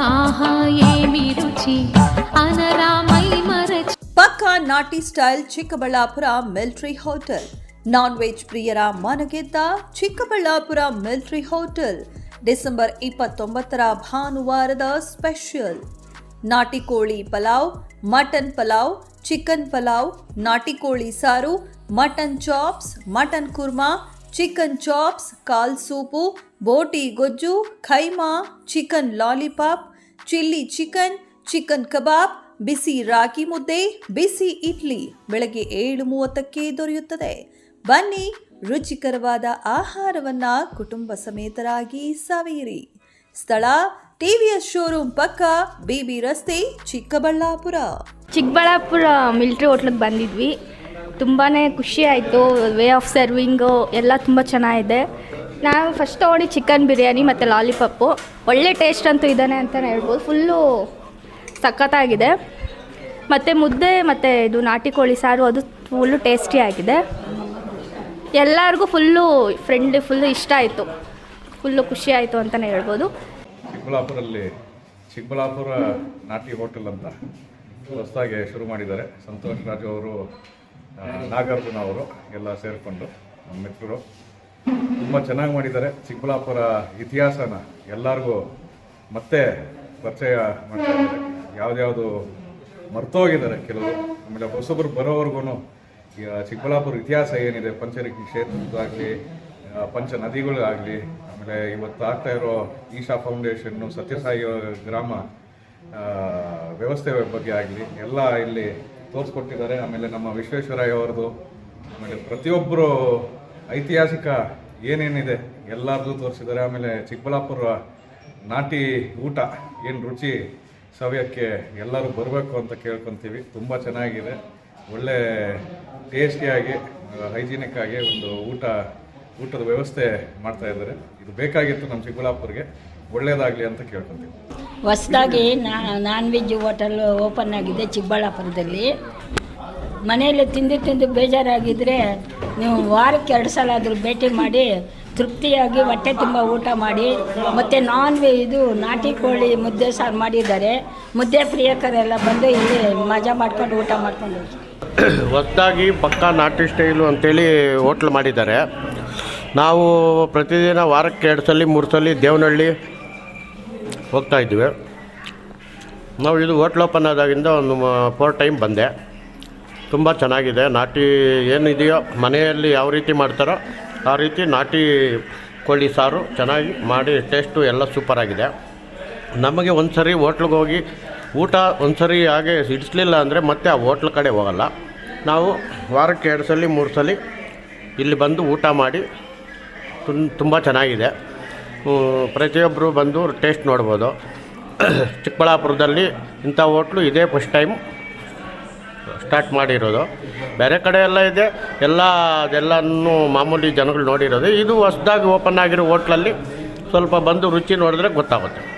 ఆహా ఏమి రుచి అనరామై మరచి. ಪಕ್ಕಾ ನಾಟಿ style Chikkaballapur military hotel. Non veg ಪ್ರಿಯರ ಮನಗೆದ್ದ ಚಿಕ್ಕಬಳ್ಳಾಪುರ ಮಿಲಿಟರಿ ಹೋಟೆಲ್ ಡಿಸೆಂಬರ್ 29ರ ಭಾನುವಾರದ ಸ್ಪೆಷಲ್. ನಾಟಿ ಕೋಳಿ ಪಲಾವ್, ಮಟನ್ ಪಲಾವ್, ಚಿಕನ್ ಪಲಾವ್, ನಾಟಿ ಕೋಳಿ ಸಾರು, mutton chops, mutton kurma, chicken chops, ಕಾಲ್ ಸೂಪು, ಬೋಟಿ ಗೊಜ್ಜು, keema, chicken lollipop, chilli chicken, chicken kebab, ಬಿಸಿ ರಾಗಿ ಮುದ್ದೆ, ಬಿಸಿ ಇಡ್ಲಿ ಬೆಳಗ್ಗೆ 7:30ಕ್ಕೆ ದೊರೆಯುತ್ತದೆ. ಬನ್ನಿ, ರುಚಿಕರವಾದ ಆಹಾರವನ್ನ ಕುಟುಂಬ ಸಮೇತರಾಗಿ ಸವಿಯಿರಿ. ಸ್ಥಳ ಟಿವಿಎಸ್ ಶೋರೂಮ್ ಪಕ್ಕ, ಬಿಬಿ ರಸ್ತೆ, ಚಿಕ್ಕಬಳ್ಳಾಪುರ. ಚಿಕ್ಕಬಳ್ಳಾಪುರ ಮಿಲಿಟ್ರಿ ಹೋಟ್ಲಿಗೆ ಬಂದಿದ್ವಿ. ತುಂಬಾ ಖುಷಿ ಆಯಿತು. ವೇ ಆಫ್ ಸರ್ವಿಂಗು ಎಲ್ಲ ತುಂಬ ಚೆನ್ನಾಗಿದೆ. ನಾವು ಫಸ್ಟ್ ತೊಗೊಂಡು ಚಿಕನ್ ಬಿರಿಯಾನಿ ಮತ್ತು ಲಾಲಿಪಾಪು ಒಳ್ಳೆ ಟೇಸ್ಟ್ ಅಂತೂ ಇದ್ದಾನೆ ಅಂತಲೇ ಹೇಳ್ಬೋದು. ಫುಲ್ಲು ಸಖತ್ತಾಗಿದೆ. ಮತ್ತು ಮುದ್ದೆ ಮತ್ತು ಇದು ನಾಟಿ ಕೋಳಿ ಸಾರು ಅದು ಫುಲ್ಲು ಟೇಸ್ಟಿಯಾಗಿದೆ. ಎಲ್ಲರಿಗೂ ಫುಲ್ಲು ಫುಲ್ಲು ಇಷ್ಟ ಆಯಿತು. ಫುಲ್ಲು ಖುಷಿ ಆಯಿತು ಅಂತಲೇ ಹೇಳ್ಬೋದು. ಚಿಕ್ಕಬಳ್ಳಾಪುರಲ್ಲಿ ಚಿಕ್ಕಬಳ್ಳಾಪುರ ನಾಟಿ ಹೋಟೆಲ್ ಅಂತ ಹೊಸದಾಗಿ ಶುರು ಮಾಡಿದ್ದಾರೆ. ಸಂತೋಷ್ ರಾಜು ಅವರು, ನಾಗಾರ್ಜುನ ಅವರು ಎಲ್ಲ ಸೇರಿಕೊಂಡು ನಮ್ಮ ಮಿತ್ರರು ತುಂಬ ಚೆನ್ನಾಗಿ ಮಾಡಿದ್ದಾರೆ. ಚಿಕ್ಕಬಳ್ಳಾಪುರ ಇತಿಹಾಸನ ಎಲ್ಲರಿಗೂ ಮತ್ತೆ ಪರಿಚಯ ಮಾಡ್ತಾ ಇದ್ದಾರೆ. ಯಾವುದ್ಯಾವುದು ಮರ್ತೋಗಿದ್ದಾರೆ ಕೆಲವರು. ಆಮೇಲೆ ಹೊಸಬರು ಬರೋವರೆಗೂ ಚಿಕ್ಕಬಳ್ಳಾಪುರ ಇತಿಹಾಸ ಏನಿದೆ, ಪಂಚರಿಕಿ ಕ್ಷೇತ್ರದಾಗಲಿ, ಪಂಚ ನದಿಗಳಾಗಲಿ, ಆಮೇಲೆ ಇವತ್ತು ಆಗ್ತಾ ಇರೋ ಈಶಾ ಫೌಂಡೇಶನ್ನು, ಸತ್ಯಸಾಯಿ ಗ್ರಾಮ ವ್ಯವಸ್ಥೆ ಬಗ್ಗೆ ಆಗಲಿ ಎಲ್ಲ ಇಲ್ಲಿ ತೋರಿಸ್ಕೊಟ್ಟಿದ್ದಾರೆ. ಆಮೇಲೆ ನಮ್ಮ ವಿಶ್ವೇಶ್ವರಯ್ಯ ಅವ್ರದ್ದು, ಆಮೇಲೆ ಪ್ರತಿಯೊಬ್ಬರು ಐತಿಹಾಸಿಕ ಏನೇನಿದೆ ಎಲ್ಲರದ್ದು ತೋರಿಸಿದ್ದಾರೆ. ಆಮೇಲೆ ಚಿಕ್ಕಬಳ್ಳಾಪುರ ನಾಟಿ ಊಟ ಏನು ರುಚಿ ಸವಿಯೋಕ್ಕೆ ಎಲ್ಲರೂ ಬರಬೇಕು ಅಂತ ಕೇಳ್ಕೊತೀವಿ. ತುಂಬ ಚೆನ್ನಾಗಿದೆ, ಒಳ್ಳೆ ಟೇಸ್ಟಿಯಾಗಿ, ಹೈಜಿನಿಕ್ ಆಗಿ ಒಂದು ಊಟದ ವ್ಯವಸ್ಥೆ ಮಾಡ್ತಾ ಇದ್ದಾರೆ. ಇದು ಬೇಕಾಗಿತ್ತು ನಮ್ಮ ಚಿಕ್ಕಬಳ್ಳಾಪುರಿಗೆ, ಒಳ್ಳೆಯದಾಗಲಿ ಅಂತ ಕೇಳ್ಕೊತೀವಿ. ಹೊಸದಾಗಿ ನಾನ್ ವೆಜ್ ಹೋಟೆಲ್ ಓಪನ್ ಆಗಿದೆ ಚಿಕ್ಕಬಳ್ಳಾಪುರದಲ್ಲಿ. ಮನೆಯಲ್ಲಿ ತಿಂದು ಬೇಜಾರಾಗಿದ್ದರೆ ನೀವು ವಾರಕ್ಕೆ 2 ಸಲ ಆದರೂ ಭೇಟಿ ಮಾಡಿ ತೃಪ್ತಿಯಾಗಿ ಹೊಟ್ಟೆ ತುಂಬ ಊಟ ಮಾಡಿ. ಮತ್ತು ಇದು ನಾಟಿ ಕೋಳಿ ಮುದ್ದೆ ಸಾರು ಮಾಡಿದ್ದಾರೆ. ಮುದ್ದೆ ಪ್ರಿಯಕರೆಲ್ಲ ಬಂದು ಇಲ್ಲಿ ಮಜಾ ಮಾಡ್ಕೊಂಡು ಊಟ ಮಾಡ್ಕೊಂಡು ಹೊಸದಾಗಿ ಪಕ್ಕಾ ನಾಟಿ ಸ್ಟೈಲು ಅಂತೇಳಿ ಹೋಟ್ಲ್ ಮಾಡಿದ್ದಾರೆ. ನಾವು ಪ್ರತಿದಿನ ವಾರಕ್ಕೆ 2 ಸಲ 3 ಸಲ ದೇವನಹಳ್ಳಿ ಹೋಗ್ತಾಯಿದ್ವಿ. ನಾವು ಇದು ಹೋಟ್ಲ್ ಓಪನ್ ಆದಾಗಿಂದ ಒಂದು 4 ಟೈಮ್ ಬಂದೆ. ತುಂಬ ಚೆನ್ನಾಗಿದೆ. ನಾಟಿ ಏನಿದೆಯೋ ಮನೆಯಲ್ಲಿ ಯಾವ ರೀತಿ ಮಾಡ್ತಾರೋ ಆ ರೀತಿ ನಾಟಿ ಕೋಳಿ ಸಾರು ಚೆನ್ನಾಗಿ ಮಾಡಿ, ಟೇಸ್ಟು ಎಲ್ಲ ಸೂಪರಾಗಿದೆ. ನಮಗೆ ಒಂದು ಸರಿ ಹೋಟ್ಲಿಗೆ ಹೋಗಿ ಊಟ ಒಂದು ಸರಿ ಹಾಗೆ ಹಿಡಿಸ್ಲಿಲ್ಲ ಅಂದರೆ ಮತ್ತೆ ಆ ಹೋಟ್ಲ್ ಕಡೆ ಹೋಗಲ್ಲ. ನಾವು ವಾರಕ್ಕೆ 2 ಸಲ 3 ಸಲ ಇಲ್ಲಿ ಬಂದು ಊಟ ಮಾಡಿ ತುಂಬ ಚೆನ್ನಾಗಿದೆ. ಪ್ರತಿಯೊಬ್ಬರು ಬಂದು ಟೇಸ್ಟ್ ನೋಡ್ಬೋದು. ಚಿಕ್ಕಬಳ್ಳಾಪುರದಲ್ಲಿ ಇಂಥ ಹೋಟ್ಲು ಇದೇ ಫಸ್ಟ್ ಟೈಮ್ ಸ್ಟಾರ್ಟ್ ಮಾಡಿರೋದು. ಬೇರೆ ಕಡೆ ಎಲ್ಲ ಇದೆ, ಅದೆಲ್ಲನೂ ಮಾಮೂಲಿ ಜನಗಳು ನೋಡಿರೋದು. ಇದು ಹೊಸದಾಗಿ ಓಪನ್ ಆಗಿರೋ ಹೋಟ್ಲಲ್ಲಿ ಸ್ವಲ್ಪ ಬಂದು ರುಚಿ ನೋಡಿದ್ರೆ ಗೊತ್ತಾಗುತ್ತೆ.